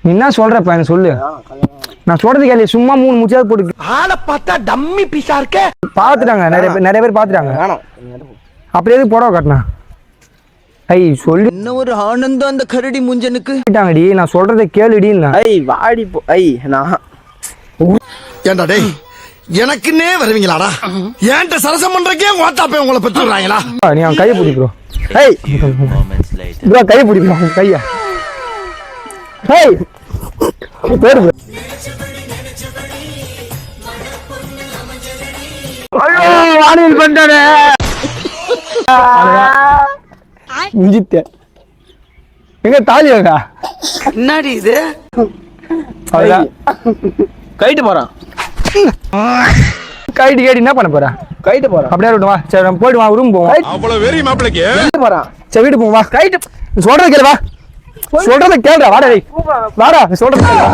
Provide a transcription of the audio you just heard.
நீ என்ன சொல்றப்ப எனக்கு சொல்லு. நான் சொல்றது கேள்வி. சும்மா 3 முச்சாவது போட்டு ஆளை பார்த்தா டம்மி பீஸா இருக்க. பாத்துட்டாங்க, நிறைய பேர் பாத்துட்டாங்க. அப்படி எதுக்கு புடவை கட்டினா? சொல்லி என்ன ஒரு ஆனந்தம் அந்த கரடி முஞ்சனுக்கு. நான் சொல்றதை கேளுடி. வாடி போ. நான் ஏண்டா டேய், எனக்குன்னே வருவீங்களாடா? ஏன்ட்ட சரசம் பண்றக்கே வாட்டாப்பே உங்களை பெற்றுறாங்களா? நீ அவன் கையை பிடி ப்ரோ. ப்ரோ கையை பிடி ப்ரோ, கையா. பேரு ப்ரோ. ஐயோ வாணியில் பண்ணானே. இஞ்சித்த எங்க தாலி இருக்கா? என்னடி இது? கைட்டு போறான். கைட்டு கேட்டு என்ன பண்ண போறா? கைட்டு போறான். அப்படியே இருக்கட்டும் வா. சரி நம்ம போயிட்டு வா, ரூம் போவோம். அவ்வளவு வெறி மாப்பிளைக்கு போறான். சரி வீட்டு போவோம் வா. கைட்டு சொல்றத கேளு வா. சொல்றத கேளுடா. வாடா டேய். வாடா சொல்றத கேளு.